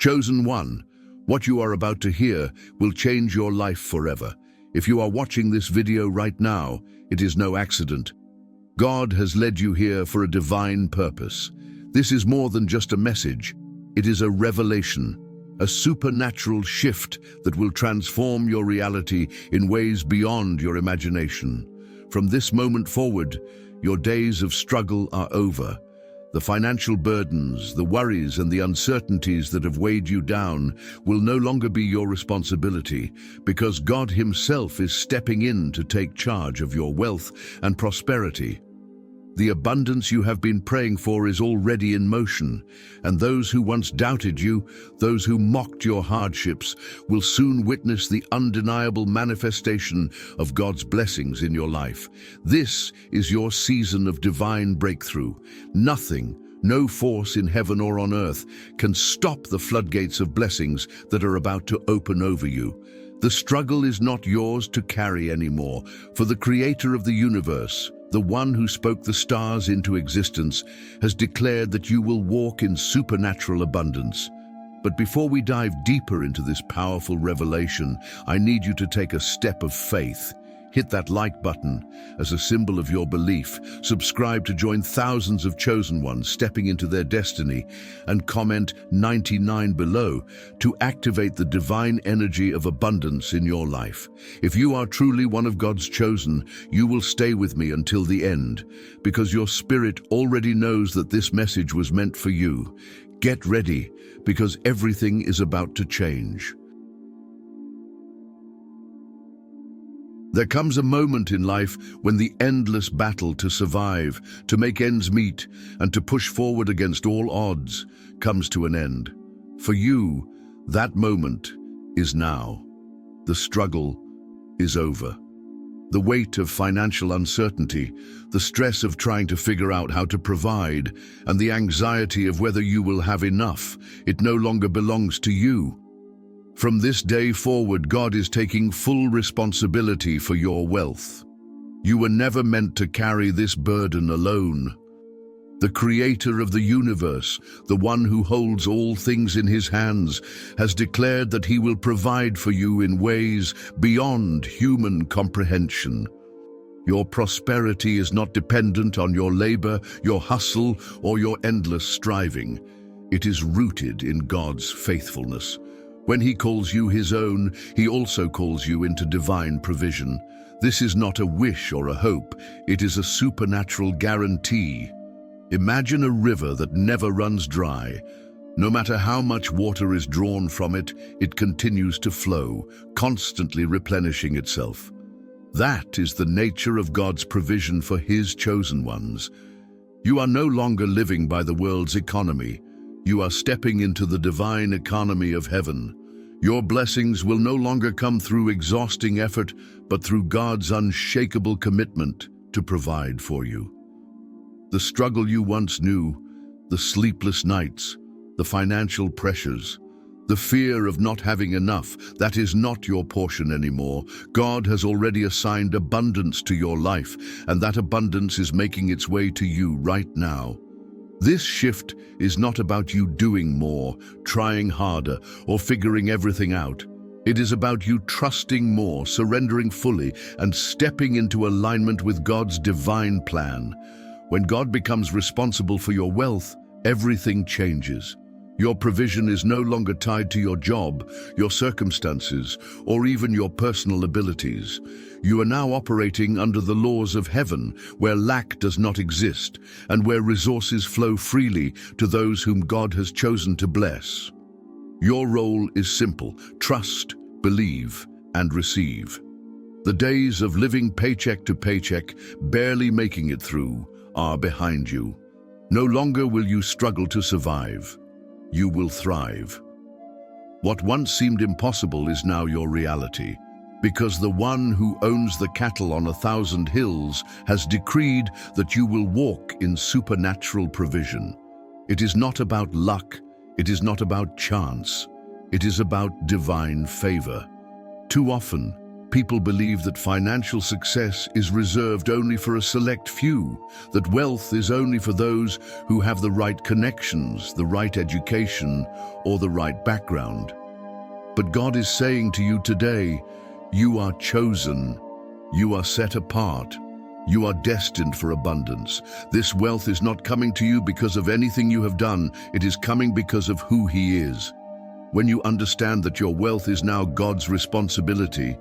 Chosen one, what you are about to hear will change your life forever. If you are watching this video right now, it is no accident. God has led you here for a divine purpose. This is more than just a message. It is a revelation, a supernatural shift that will transform your reality in ways beyond your imagination. From this moment forward, your days of struggle are over. The financial burdens, the worries, and the uncertainties that have weighed you down will no longer be your responsibility, because God Himself is stepping in to take charge of your wealth and prosperity. The abundance you have been praying for is already in motion, and those who once doubted you, those who mocked your hardships, will soon witness the undeniable manifestation of God's blessings in your life. This is your season of divine breakthrough. Nothing, no force in heaven or on earth, can stop the floodgates of blessings that are about to open over you. The struggle is not yours to carry anymore, for the Creator of the universe, the one who spoke the stars into existence, has declared that you will walk in supernatural abundance. But before we dive deeper into this powerful revelation, I need you to take a step of faith. Hit that like button as a symbol of your belief. Subscribe to join thousands of chosen ones stepping into their destiny, and comment 99 below to activate the divine energy of abundance in your life. If you are truly one of God's chosen, you will stay with me until the end, because your spirit already knows that this message was meant for you. Get ready, because everything is about to change. There comes a moment in life when the endless battle to survive, to make ends meet, and to push forward against all odds comes to an end. For you, that moment is now. The struggle is over. The weight of financial uncertainty, the stress of trying to figure out how to provide, and the anxiety of whether you will have enough, it no longer belongs to you. From this day forward, God is taking full responsibility for your wealth. You were never meant to carry this burden alone. The Creator of the universe, the one who holds all things in His hands, has declared that He will provide for you in ways beyond human comprehension. Your prosperity is not dependent on your labor, your hustle, or your endless striving. It is rooted in God's faithfulness. When He calls you His own, He also calls you into divine provision. This is not a wish or a hope, it is a supernatural guarantee. Imagine a river that never runs dry. No matter how much water is drawn from it, it continues to flow, constantly replenishing itself. That is the nature of God's provision for His chosen ones. You are no longer living by the world's economy. You are stepping into the divine economy of heaven. Your blessings will no longer come through exhausting effort, but through God's unshakable commitment to provide for you. The struggle you once knew, the sleepless nights, the financial pressures, the fear of not having enough, that is not your portion anymore. God has already assigned abundance to your life, and that abundance is making its way to you right now. This shift is not about you doing more, trying harder, or figuring everything out. It is about you trusting more, surrendering fully, and stepping into alignment with God's divine plan. When God becomes responsible for your wealth, everything changes. Your provision is no longer tied to your job, your circumstances, or even your personal abilities. You are now operating under the laws of heaven, where lack does not exist, and where resources flow freely to those whom God has chosen to bless. Your role is simple: trust, believe, and receive. The days of living paycheck to paycheck, barely making it through, are behind you. No longer will you struggle to survive. You will thrive. What once seemed impossible is now your reality, because the one who owns the cattle on 1,000 hills has decreed that you will walk in supernatural provision. It is not about luck, it is not about chance, it is about divine favor. Too often, People believe that financial success is reserved only for a select few, that wealth is only for those who have the right connections, the right education, or the right background. But God is saying to you today, you are chosen, you are set apart, you are destined for abundance. This wealth is not coming to you because of anything you have done, it is coming because of who He is. When you understand that your wealth is now God's responsibility,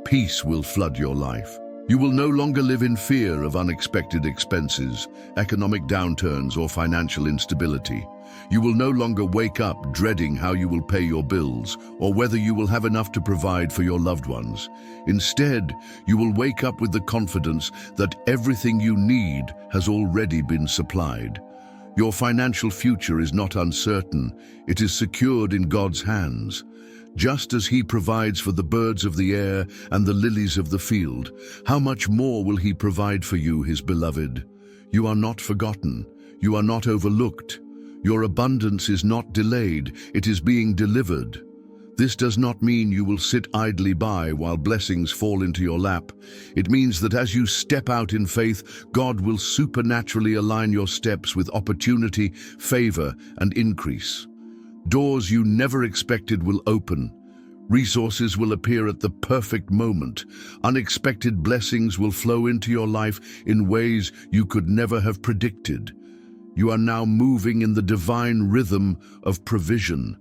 peace will flood your life. You will no longer live in fear of unexpected expenses, economic downturns, or financial instability. You will no longer wake up dreading how you will pay your bills or whether you will have enough to provide for your loved ones. Instead, you will wake up with the confidence that everything you need has already been supplied. Your financial future is not uncertain, it is secured in God's hands. Just as He provides for the birds of the air and the lilies of the field, how much more will He provide for you, His beloved? You are not forgotten. You are not overlooked. Your abundance is not delayed. It is being delivered. This does not mean you will sit idly by while blessings fall into your lap. It means that as you step out in faith, God will supernaturally align your steps with opportunity, favor, and increase. Doors you never expected will open. Resources will appear at the perfect moment. Unexpected blessings will flow into your life in ways you could never have predicted. You are now moving in the divine rhythm of provision.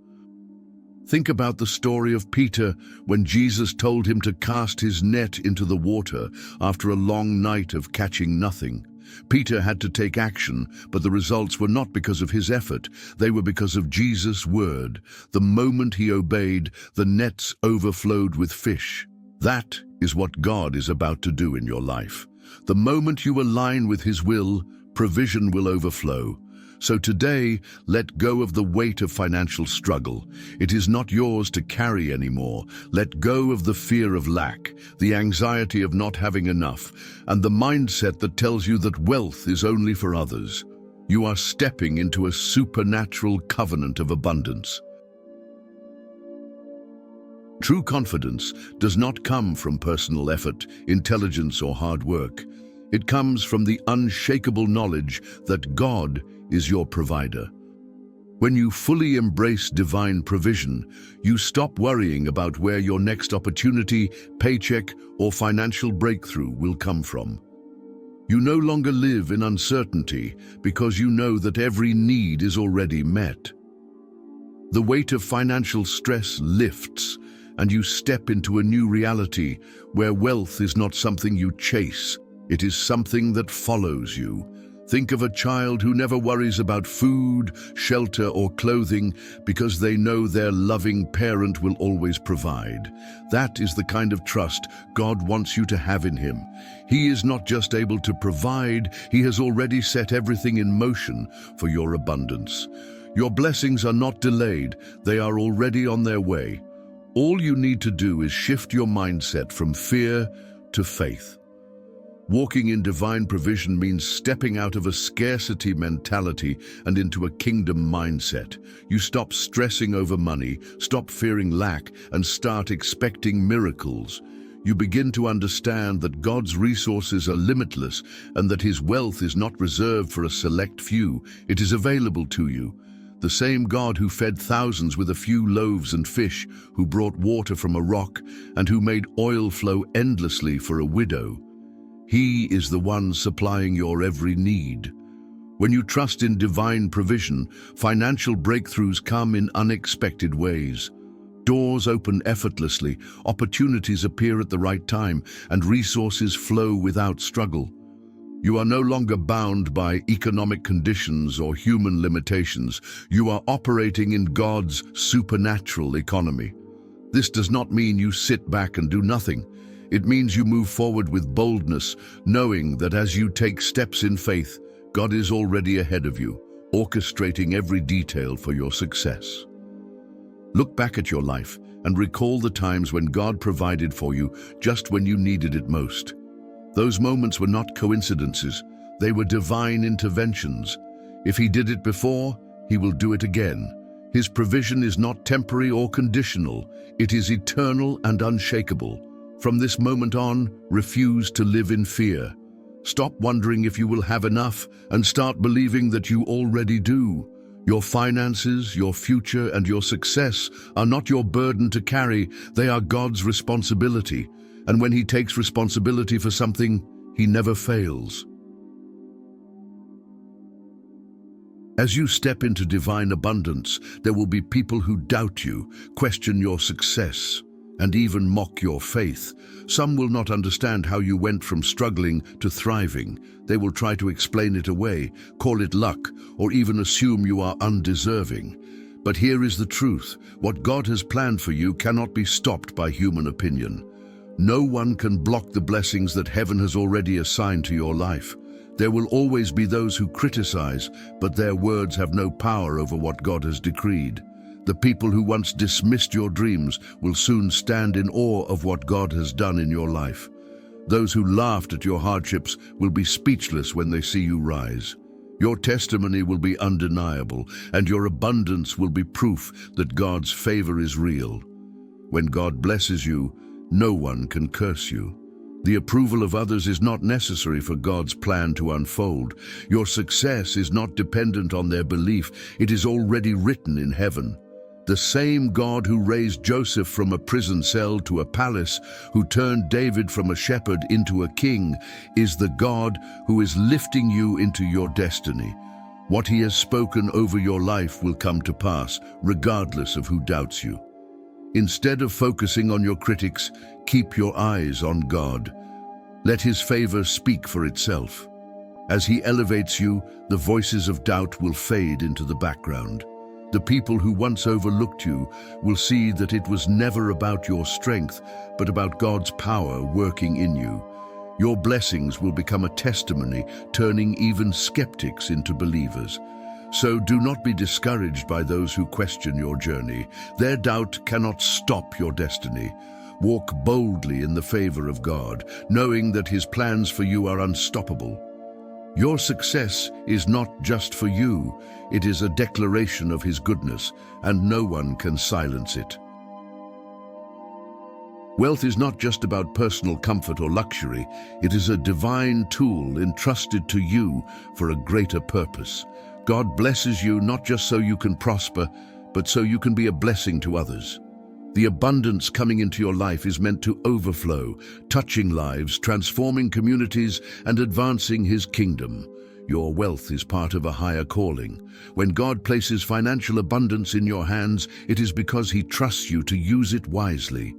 Think about the story of Peter when Jesus told him to cast his net into the water after a long night of catching nothing. Peter had to take action, but the results were not because of his effort. They were because of Jesus' word. The moment he obeyed, the nets overflowed with fish. That is what God is about to do in your life. The moment you align with His will, provision will overflow. So today, let go of the weight of financial struggle. It is not yours to carry anymore. Let go of the fear of lack, the anxiety of not having enough, and the mindset that tells you that wealth is only for others. You are stepping into a supernatural covenant of abundance. True confidence does not come from personal effort, intelligence, or hard work. It comes from the unshakable knowledge that God is your provider. When you fully embrace divine provision, you stop worrying about where your next opportunity, paycheck, or financial breakthrough will come from. You no longer live in uncertainty because you know that every need is already met. The weight of financial stress lifts, and you step into a new reality where wealth is not something you chase. It is something that follows you. Think of a child who never worries about food, shelter, or clothing because they know their loving parent will always provide. That is the kind of trust God wants you to have in Him. He is not just able to provide, He has already set everything in motion for your abundance. Your blessings are not delayed, they are already on their way. All you need to do is shift your mindset from fear to faith. Walking in divine provision means stepping out of a scarcity mentality and into a kingdom mindset. You stop stressing over money, stop fearing lack, and start expecting miracles. You begin to understand that God's resources are limitless and that His wealth is not reserved for a select few. It is available to you. The same God who fed thousands with a few loaves and fish, who brought water from a rock, and who made oil flow endlessly for a widow. He is the one supplying your every need. When you trust in divine provision, financial breakthroughs come in unexpected ways. Doors open effortlessly, opportunities appear at the right time, and resources flow without struggle. You are no longer bound by economic conditions or human limitations. You are operating in God's supernatural economy. This does not mean you sit back and do nothing. It means you move forward with boldness, knowing that as you take steps in faith, God is already ahead of you, orchestrating every detail for your success. Look back at your life and recall the times when God provided for you just when you needed it most. Those moments were not coincidences, they were divine interventions. If He did it before, He will do it again. His provision is not temporary or conditional, it is eternal and unshakable. From this moment on, refuse to live in fear. Stop wondering if you will have enough and start believing that you already do. Your finances, your future, and your success are not your burden to carry. They are God's responsibility. And when He takes responsibility for something, He never fails. As you step into divine abundance, there will be people who doubt you, question your success, and even mock your faith. Some will not understand how you went from struggling to thriving. They will try to explain it away, call it luck, or even assume you are undeserving. But here is the truth. What God has planned for you cannot be stopped by human opinion. No one can block the blessings that heaven has already assigned to your life. There will always be those who criticize, but their words have no power over what God has decreed. The people who once dismissed your dreams will soon stand in awe of what God has done in your life. Those who laughed at your hardships will be speechless when they see you rise. Your testimony will be undeniable, and your abundance will be proof that God's favor is real. When God blesses you, no one can curse you. The approval of others is not necessary for God's plan to unfold. Your success is not dependent on their belief. It is already written in heaven. The same God who raised Joseph from a prison cell to a palace, who turned David from a shepherd into a king, is the God who is lifting you into your destiny. What He has spoken over your life will come to pass, regardless of who doubts you. Instead of focusing on your critics, keep your eyes on God. Let His favor speak for itself. As He elevates you, the voices of doubt will fade into the background. The people who once overlooked you will see that it was never about your strength, but about God's power working in you. Your blessings will become a testimony, turning even skeptics into believers. So do not be discouraged by those who question your journey. Their doubt cannot stop your destiny. Walk boldly in the favor of God, knowing that His plans for you are unstoppable. Your success is not just for you. It is a declaration of His goodness, and no one can silence it. Wealth is not just about personal comfort or luxury. It is a divine tool entrusted to you for a greater purpose. God blesses you not just so you can prosper, but so you can be a blessing to others. The abundance coming into your life is meant to overflow, touching lives, transforming communities, and advancing His kingdom. Your wealth is part of a higher calling. When God places financial abundance in your hands, it is because He trusts you to use it wisely.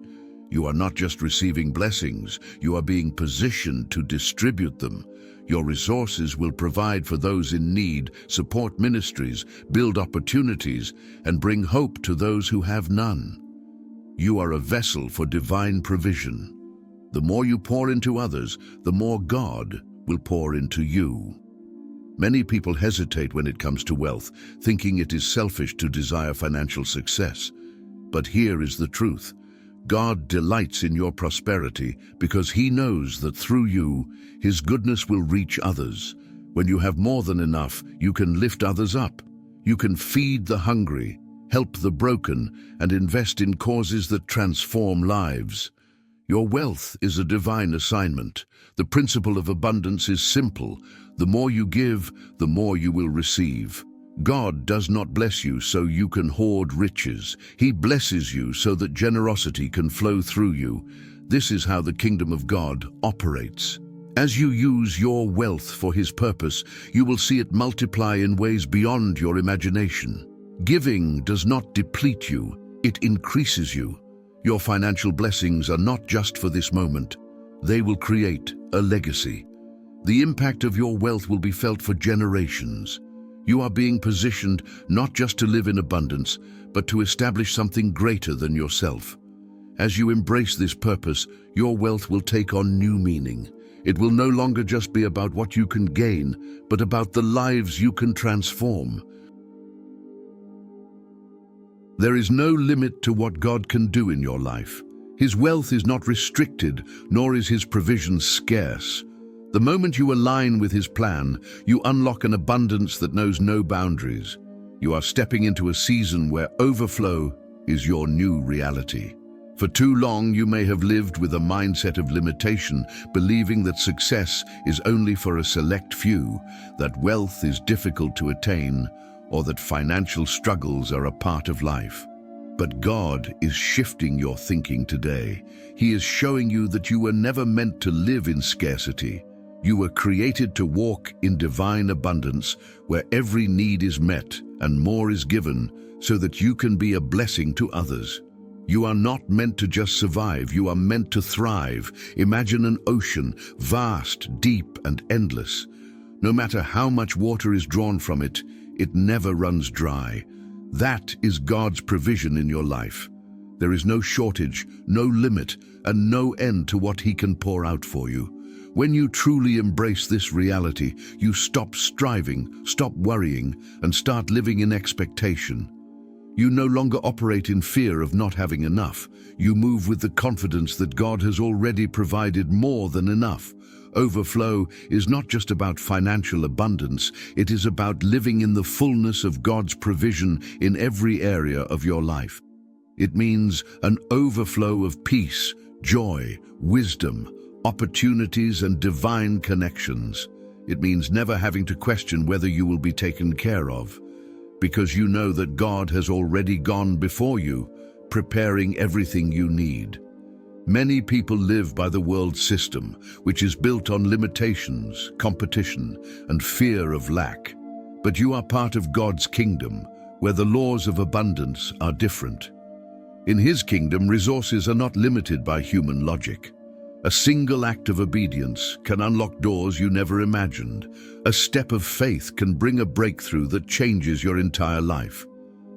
You are not just receiving blessings, you are being positioned to distribute them. Your resources will provide for those in need, support ministries, build opportunities, and bring hope to those who have none. You are a vessel for divine provision. The more you pour into others, the more God will pour into you. Many people hesitate when it comes to wealth, thinking it is selfish to desire financial success. But here is the truth. God delights in your prosperity because He knows that through you, His goodness will reach others. When you have more than enough, you can lift others up. You can feed the hungry, help the broken, and invest in causes that transform lives. Your wealth is a divine assignment. The principle of abundance is simple. The more you give, the more you will receive. God does not bless you so you can hoard riches. He blesses you so that generosity can flow through you. This is how the kingdom of God operates. As you use your wealth for His purpose, you will see it multiply in ways beyond your imagination. Giving does not deplete you, it increases you. Your financial blessings are not just for this moment. They will create a legacy. The impact of your wealth will be felt for generations. You are being positioned not just to live in abundance, but to establish something greater than yourself. As you embrace this purpose, your wealth will take on new meaning. It will no longer just be about what you can gain, but about the lives you can transform. There is no limit to what God can do in your life. His wealth is not restricted, nor is His provision scarce. The moment you align with His plan, you unlock an abundance that knows no boundaries. You are stepping into a season where overflow is your new reality. For too long, you may have lived with a mindset of limitation, believing that success is only for a select few, that wealth is difficult to attain, or that financial struggles are a part of life. But God is shifting your thinking today. He is showing you that you were never meant to live in scarcity. You were created to walk in divine abundance, where every need is met and more is given, so that you can be a blessing to others. You are not meant to just survive, you are meant to thrive. Imagine an ocean, vast, deep, and endless. No matter how much water is drawn from it, it never runs dry. That is God's provision in your life. There is no shortage, no limit, and no end to what He can pour out for you. When you truly embrace this reality, you stop striving, stop worrying, and start living in expectation. You no longer operate in fear of not having enough. You move with the confidence that God has already provided more than enough. Overflow is not just about financial abundance, it is about living in the fullness of God's provision in every area of your life. It means an overflow of peace, joy, wisdom, opportunities, and divine connections. It means never having to question whether you will be taken care of, because you know that God has already gone before you, preparing everything you need. Many people live by the world system, which is built on limitations, competition, and fear of lack. But you are part of God's kingdom, where the laws of abundance are different. In His kingdom, resources are not limited by human logic. A single act of obedience can unlock doors you never imagined. A step of faith can bring a breakthrough that changes your entire life.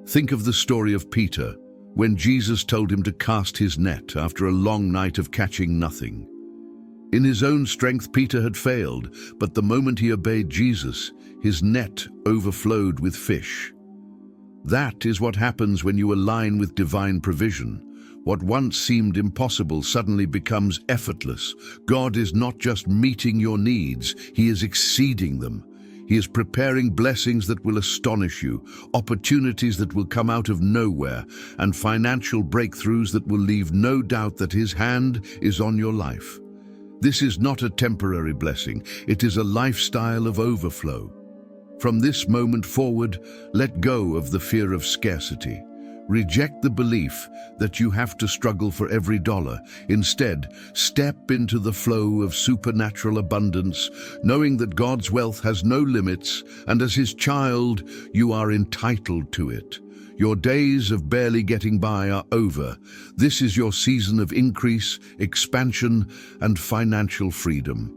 Think of the story of Peter, when Jesus told him to cast his net after a long night of catching nothing. In his own strength, Peter had failed, but the moment he obeyed Jesus, his net overflowed with fish. That is what happens when you align with divine provision. What once seemed impossible suddenly becomes effortless. God is not just meeting your needs, He is exceeding them. He is preparing blessings that will astonish you, opportunities that will come out of nowhere, and financial breakthroughs that will leave no doubt that His hand is on your life. This is not a temporary blessing, it is a lifestyle of overflow. From this moment forward, let go of the fear of scarcity. Reject the belief that you have to struggle for every dollar. Instead, step into the flow of supernatural abundance, knowing that God's wealth has no limits, and as His child, you are entitled to it. Your days of barely getting by are over. This is your season of increase, expansion, and financial freedom.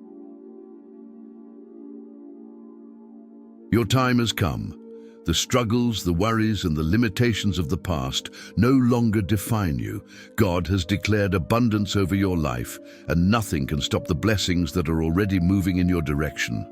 Your time has come. The struggles, the worries, and the limitations of the past no longer define you. God has declared abundance over your life, and nothing can stop the blessings that are already moving in your direction.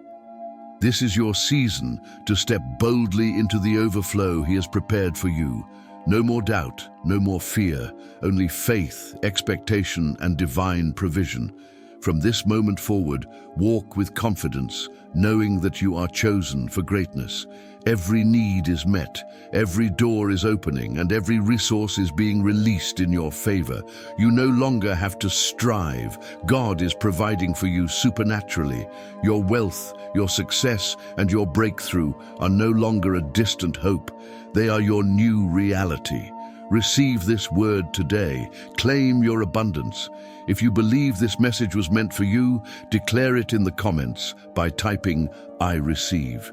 This is your season to step boldly into the overflow He has prepared for you. No more doubt, no more fear, only faith, expectation, and divine provision. From this moment forward, walk with confidence, knowing that you are chosen for greatness. Every need is met, every door is opening, and every resource is being released in your favor. You no longer have to strive. God is providing for you supernaturally. Your wealth, your success, and your breakthrough are no longer a distant hope. They are your new reality. Receive this word today. Claim your abundance. If you believe this message was meant for you, declare it in the comments by typing, "I receive."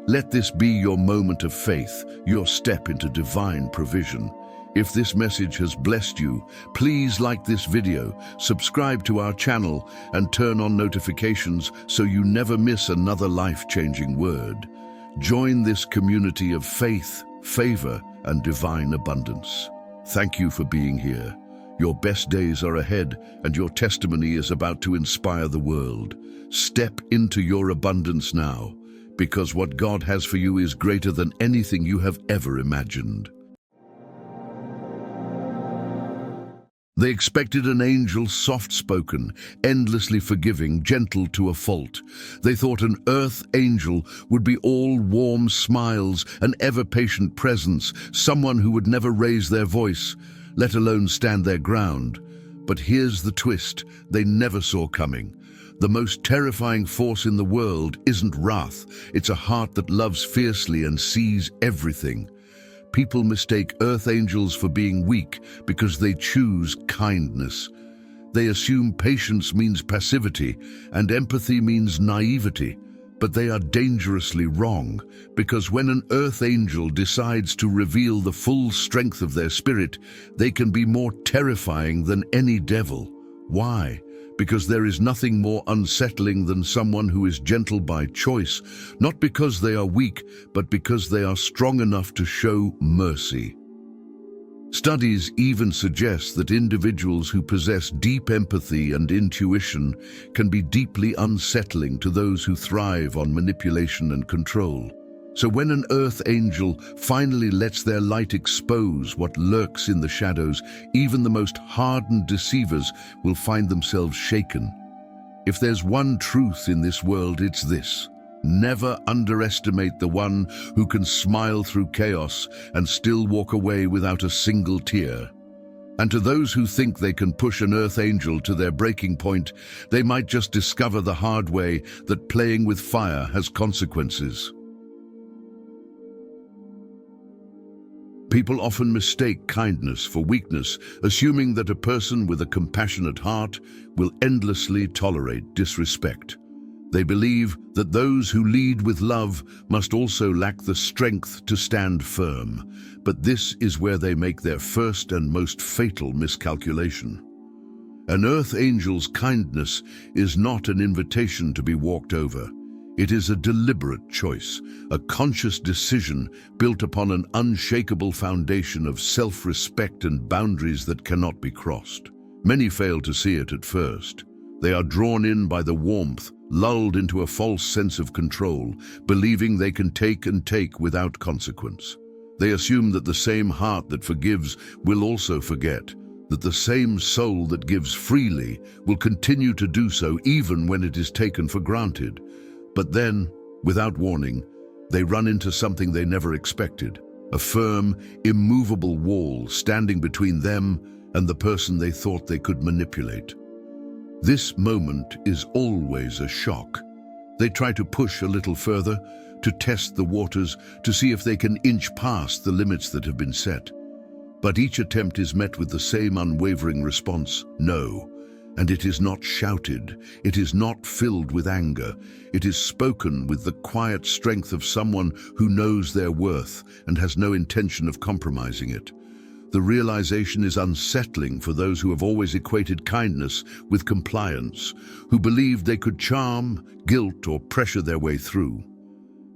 Let this be your moment of faith, your step into divine provision. If this message has blessed you, please like this video, subscribe to our channel, and turn on notifications so you never miss another life-changing word. Join this community of faith, favor, and divine abundance. Thank you for being here. Your best days are ahead, and your testimony is about to inspire the world. Step into your abundance now, because what God has for you is greater than anything you have ever imagined. They expected an angel soft-spoken, endlessly forgiving, gentle to a fault. They thought an earth angel would be all warm smiles, an ever-patient presence, someone who would never raise their voice. let alone stand their ground. But here's the twist they never saw coming. The most terrifying force in the world isn't wrath, it's a heart that loves fiercely and sees everything. People mistake earth angels for being weak because they choose kindness. They assume patience means passivity and empathy means naivety. But they are dangerously wrong, because when an earth angel decides to reveal the full strength of their spirit, they can be more terrifying than any devil. Why? Because there is nothing more unsettling than someone who is gentle by choice, not because they are weak, but because they are strong enough to show mercy. Studies even suggest that individuals who possess deep empathy and intuition can be deeply unsettling to those who thrive on manipulation and control. So when an earth angel finally lets their light expose what lurks in the shadows, even the most hardened deceivers will find themselves shaken. If there's one truth in this world, it's this: never underestimate the one who can smile through chaos and still walk away without a single tear. And to those who think they can push an earth angel to their breaking point, they might just discover the hard way that playing with fire has consequences. People often mistake kindness for weakness, assuming that a person with a compassionate heart will endlessly tolerate disrespect. They believe that those who lead with love must also lack the strength to stand firm. But this is where they make their first and most fatal miscalculation. An earth angel's kindness is not an invitation to be walked over. It is a deliberate choice, a conscious decision built upon an unshakable foundation of self-respect and boundaries that cannot be crossed. Many fail to see it at first. They are drawn in by the warmth, lulled into a false sense of control, believing they can take and take without consequence. They assume that the same heart that forgives will also forget, that the same soul that gives freely will continue to do so even when it is taken for granted. But then, without warning, they run into something they never expected: a firm, immovable wall standing between them and the person they thought they could manipulate. This moment is always a shock. They try to push a little further, to test the waters, to see if they can inch past the limits that have been set. But each attempt is met with the same unwavering response: no. And it is not shouted, it is not filled with anger, it is spoken with the quiet strength of someone who knows their worth and has no intention of compromising it. The realization is unsettling for those who have always equated kindness with compliance, who believed they could charm, guilt, or pressure their way through.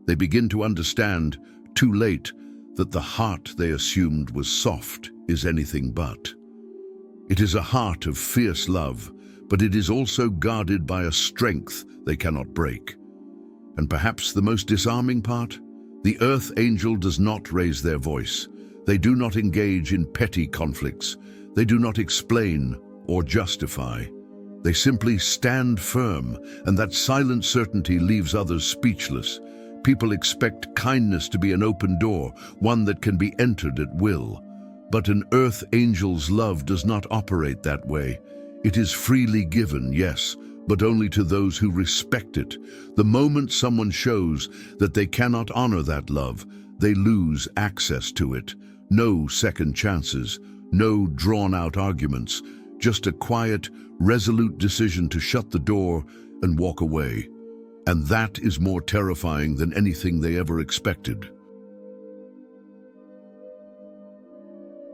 They begin to understand, too late, that the heart they assumed was soft is anything but. It is a heart of fierce love, but it is also guarded by a strength they cannot break. And perhaps the most disarming part? The earth angel does not raise their voice. They do not engage in petty conflicts. They do not explain or justify. They simply stand firm, and that silent certainty leaves others speechless. People expect kindness to be an open door, one that can be entered at will. But an earth angel's love does not operate that way. It is freely given, yes, but only to those who respect it. The moment someone shows that they cannot honor that love, they lose access to it. No second chances, no drawn-out arguments, just a quiet, resolute decision to shut the door and walk away. And that is more terrifying than anything they ever expected.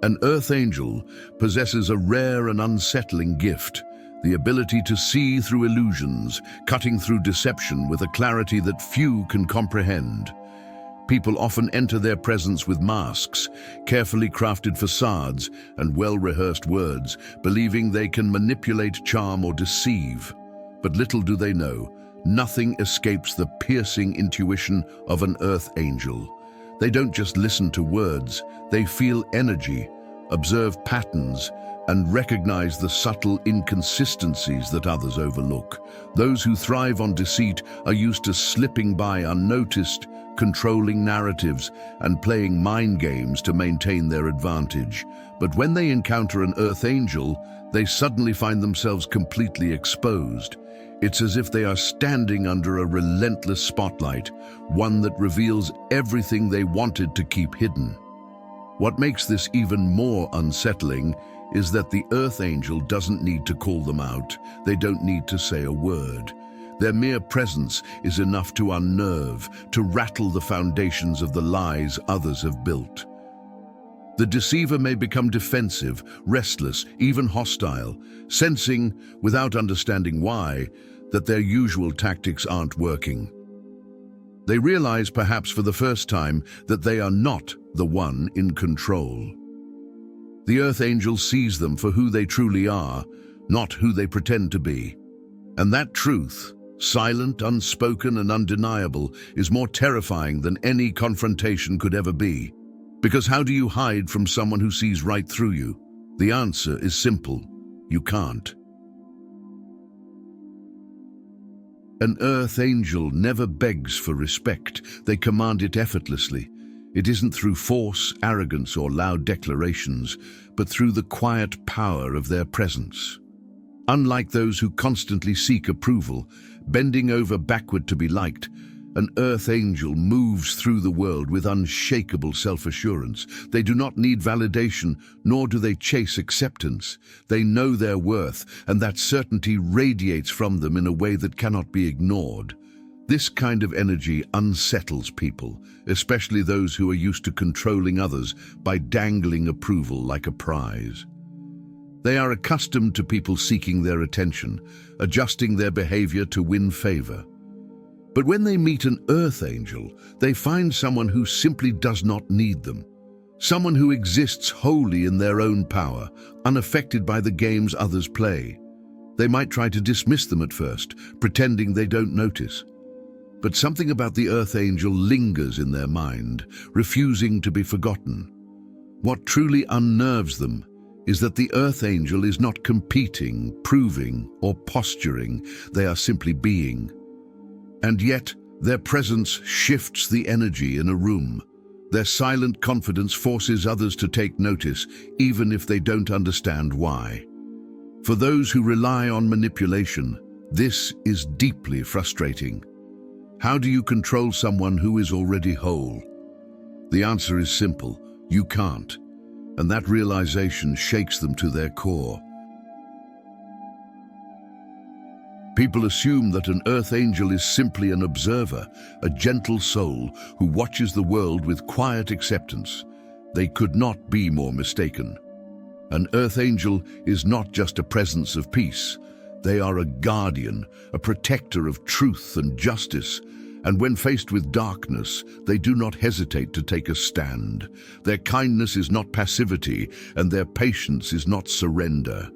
An earth angel possesses a rare and unsettling gift, the ability to see through illusions, cutting through deception with a clarity that few can comprehend. People often enter their presence with masks, carefully crafted facades, and well-rehearsed words, believing they can manipulate, charm, or deceive. But little do they know, nothing escapes the piercing intuition of an earth angel. They don't just listen to words, they feel energy, observe patterns, and recognize the subtle inconsistencies that others overlook. Those who thrive on deceit are used to slipping by unnoticed, controlling narratives and playing mind games to maintain their advantage. But when they encounter an earth angel, they suddenly find themselves completely exposed. It's as if they are standing under a relentless spotlight, one that reveals everything they wanted to keep hidden. What makes this even more unsettling is that the earth angel doesn't need to call them out. They don't need to say a word. Their mere presence is enough to unnerve, to rattle the foundations of the lies others have built. The deceiver may become defensive, restless, even hostile, sensing, without understanding why, that their usual tactics aren't working. They realize, perhaps for the first time, that they are not the one in control. The earth angel sees them for who they truly are, not who they pretend to be. And that truth, silent, unspoken, and undeniable, is more terrifying than any confrontation could ever be. Because how do you hide from someone who sees right through you? The answer is simple: you can't. An earth angel never begs for respect. They command it effortlessly. It isn't through force, arrogance, or loud declarations, but through the quiet power of their presence. Unlike those who constantly seek approval, bending over backward to be liked, an earth angel moves through the world with unshakable self-assurance. They do not need validation, nor do they chase acceptance. They know their worth, and that certainty radiates from them in a way that cannot be ignored. This kind of energy unsettles people, especially those who are used to controlling others by dangling approval like a prize. They are accustomed to people seeking their attention, adjusting their behavior to win favor. But when they meet an earth angel, they find someone who simply does not need them. Someone who exists wholly in their own power, unaffected by the games others play. They might try to dismiss them at first, pretending they don't notice. But something about the earth angel lingers in their mind, refusing to be forgotten. What truly unnerves them is that the earth angel is not competing, proving, or posturing. They are simply being. And yet, their presence shifts the energy in a room. Their silent confidence forces others to take notice, even if they don't understand why. For those who rely on manipulation, this is deeply frustrating. How do you control someone who is already whole? The answer is simple: you can't. And that realization shakes them to their core. People assume that an earth angel is simply an observer, a gentle soul who watches the world with quiet acceptance. They could not be more mistaken. An earth angel is not just a presence of peace. They are a guardian, a protector of truth and justice. And when faced with darkness, they do not hesitate to take a stand. Their kindness is not passivity, and their patience is not surrender.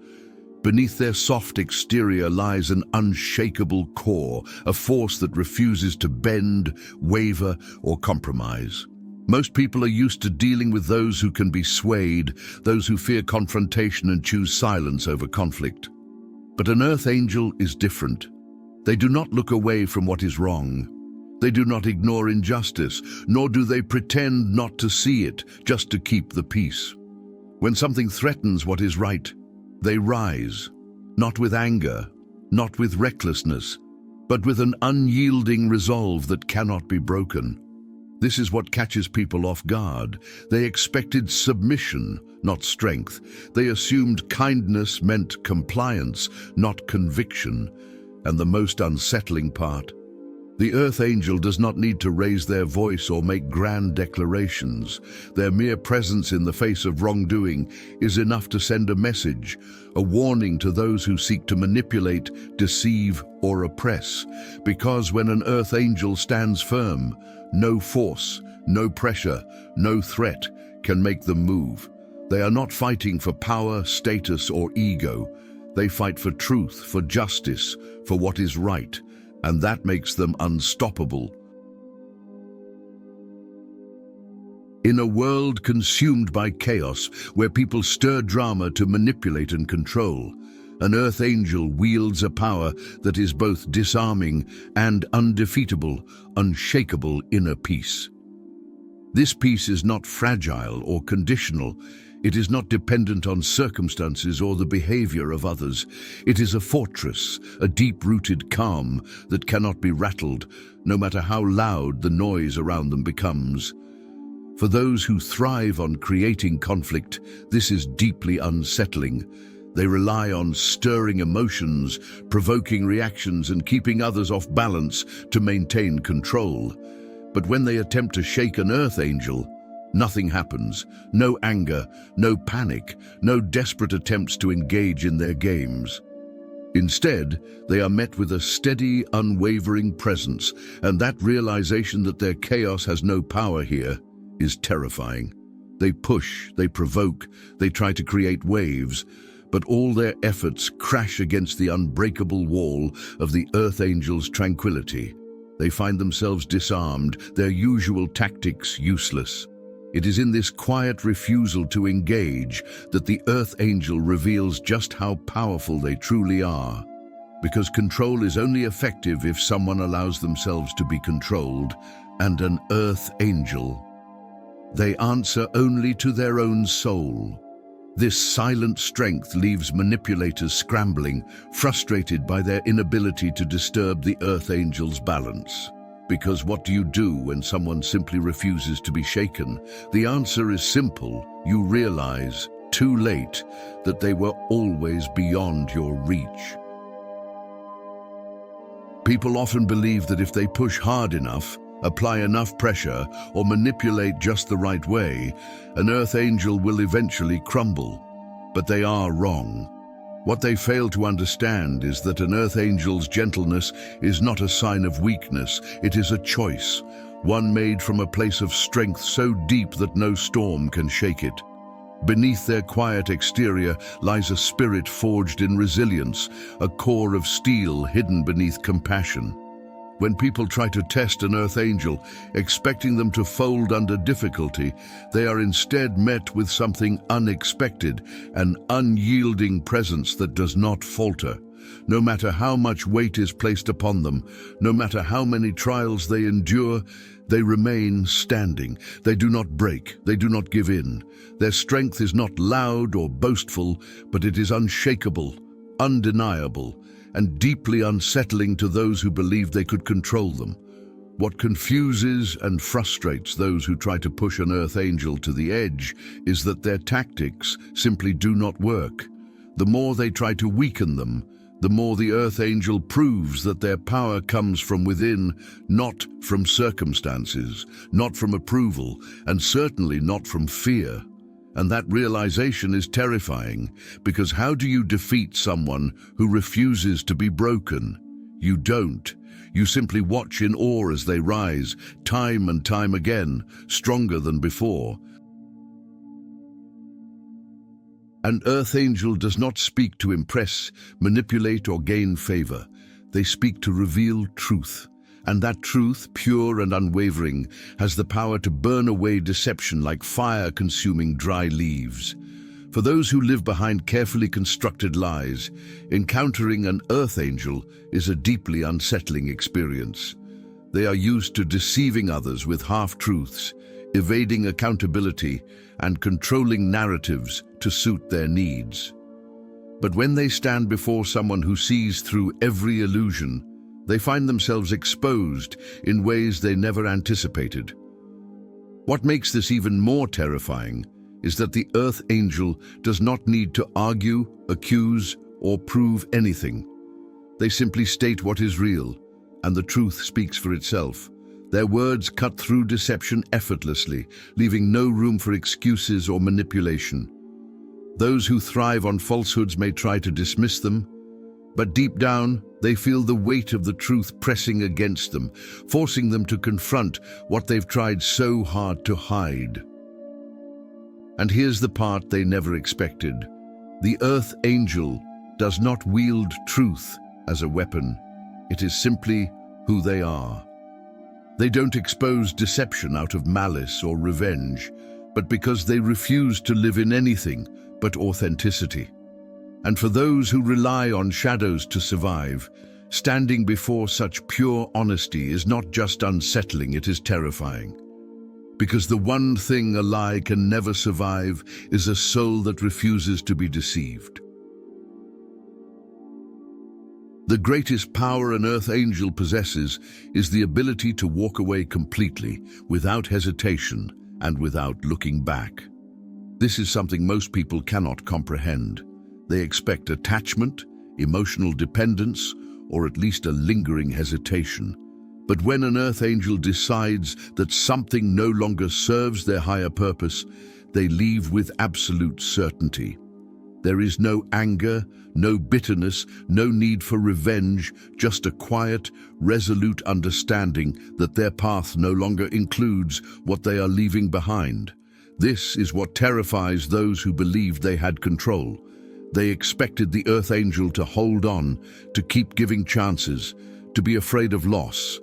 Beneath their soft exterior lies an unshakable core, a force that refuses to bend, waver, or compromise. Most people are used to dealing with those who can be swayed, those who fear confrontation and choose silence over conflict. But an earth angel is different. They do not look away from what is wrong. They do not ignore injustice, nor do they pretend not to see it just to keep the peace. When something threatens what is right, they rise, not with anger, not with recklessness, but with an unyielding resolve that cannot be broken. This is what catches people off guard. They expected submission, not strength. They assumed kindness meant compliance, not conviction. And the most unsettling part: the earth angel does not need to raise their voice or make grand declarations. Their mere presence in the face of wrongdoing is enough to send a message, a warning to those who seek to manipulate, deceive, or oppress. Because when an earth angel stands firm, no force, no pressure, no threat can make them move. They are not fighting for power, status, or ego. They fight for truth, for justice, for what is right. And that makes them unstoppable. In a world consumed by chaos, where people stir drama to manipulate and control, an earth angel wields a power that is both disarming and undefeatable, unshakable inner peace. This peace is not fragile or conditional. It is not dependent on circumstances or the behavior of others. It is a fortress, a deep-rooted calm that cannot be rattled, no matter how loud the noise around them becomes. For those who thrive on creating conflict, this is deeply unsettling. They rely on stirring emotions, provoking reactions, and keeping others off balance to maintain control. But when they attempt to shake an earth angel, nothing happens. No anger, no panic, no desperate attempts to engage in their games. Instead, they are met with a steady, unwavering presence, and that realization that their chaos has no power here is terrifying. They push, they provoke, they try to create waves, but all their efforts crash against the unbreakable wall of the earth angel's tranquility. They find themselves disarmed, their usual tactics useless. It is in this quiet refusal to engage that the earth angel reveals just how powerful they truly are. Because control is only effective if someone allows themselves to be controlled, and an earth angel, they answer only to their own soul. This silent strength leaves manipulators scrambling, frustrated by their inability to disturb the earth angel's balance. Because what do you do when someone simply refuses to be shaken? The answer is simple. You realize, too late, that they were always beyond your reach. People often believe that if they push hard enough, apply enough pressure, or manipulate just the right way, an earth angel will eventually crumble. But they are wrong. What they fail to understand is that an earth angel's gentleness is not a sign of weakness. It is a choice, one made from a place of strength so deep that no storm can shake it. Beneath their quiet exterior lies a spirit forged in resilience, a core of steel hidden beneath compassion. When people try to test an earth angel, expecting them to fold under difficulty, they are instead met with something unexpected, an unyielding presence that does not falter. No matter how much weight is placed upon them, no matter how many trials they endure, they remain standing. They do not break, they do not give in. Their strength is not loud or boastful, but it is unshakable, undeniable, and deeply unsettling to those who believe they could control them. What confuses and frustrates those who try to push an earth angel to the edge is that their tactics simply do not work. The more they try to weaken them, the more the earth angel proves that their power comes from within, not from circumstances, not from approval, and certainly not from fear. And that realization is terrifying, because how do you defeat someone who refuses to be broken? You don't. You simply watch in awe as they rise, time and time again, stronger than before. An earth angel does not speak to impress, manipulate, or gain favor. They speak to reveal truth. And that truth, pure and unwavering, has the power to burn away deception like fire consuming dry leaves. For those who live behind carefully constructed lies, encountering an earth angel is a deeply unsettling experience. They are used to deceiving others with half-truths, evading accountability, and controlling narratives to suit their needs. But when they stand before someone who sees through every illusion, they find themselves exposed in ways they never anticipated. What makes this even more terrifying is that the earth angel does not need to argue, accuse, or prove anything. They simply state what is real, and the truth speaks for itself. Their words cut through deception effortlessly, leaving no room for excuses or manipulation. Those who thrive on falsehoods may try to dismiss them, but deep down, they feel the weight of the truth pressing against them, forcing them to confront what they've tried so hard to hide. And here's the part they never expected. The earth angel does not wield truth as a weapon. It is simply who they are. They don't expose deception out of malice or revenge, but because they refuse to live in anything but authenticity. And for those who rely on shadows to survive, standing before such pure honesty is not just unsettling, it is terrifying. Because the one thing a lie can never survive is a soul that refuses to be deceived. The greatest power an earth angel possesses is the ability to walk away completely, without hesitation and without looking back. This is something most people cannot comprehend. They expect attachment, emotional dependence, or at least a lingering hesitation. But when an earth angel decides that something no longer serves their higher purpose, they leave with absolute certainty. There is no anger, no bitterness, no need for revenge, just a quiet, resolute understanding that their path no longer includes what they are leaving behind. This is what terrifies those who believed they had control. They expected the earth angel to hold on, to keep giving chances, to be afraid of loss.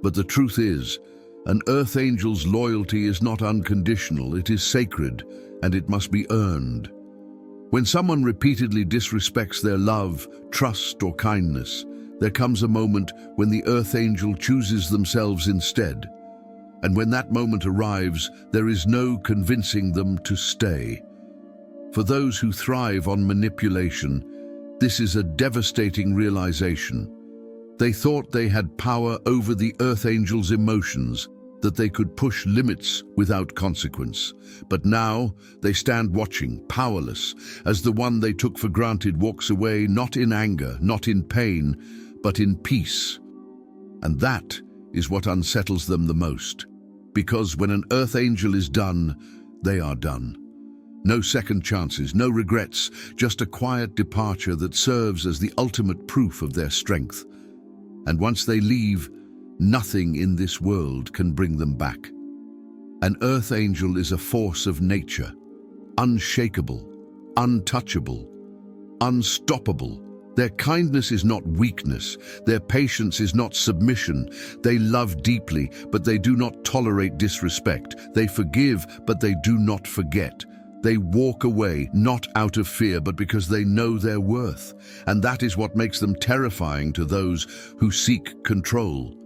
But the truth is, an earth angel's loyalty is not unconditional, it is sacred, and it must be earned. When someone repeatedly disrespects their love, trust, or kindness, there comes a moment when the earth angel chooses themselves instead. And when that moment arrives, there is no convincing them to stay. For those who thrive on manipulation, this is a devastating realization. They thought they had power over the earth angel's emotions, that they could push limits without consequence. But now they stand watching, powerless, as the one they took for granted walks away, not in anger, not in pain, but in peace. And that is what unsettles them the most. Because when an earth angel is done, they are done. No second chances, no regrets, just a quiet departure that serves as the ultimate proof of their strength. And once they leave, nothing in this world can bring them back. An earth angel is a force of nature, unshakable, untouchable, unstoppable. Their kindness is not weakness, their patience is not submission. They love deeply, but they do not tolerate disrespect. They forgive, but they do not forget. They walk away, not out of fear, but because they know their worth. And that is what makes them terrifying to those who seek control.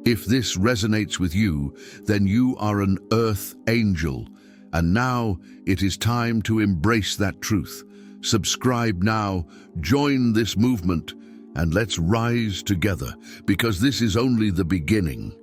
If this resonates with you, then you are an earth angel. And now it is time to embrace that truth. Subscribe now, join this movement, and let's rise together, because this is only the beginning.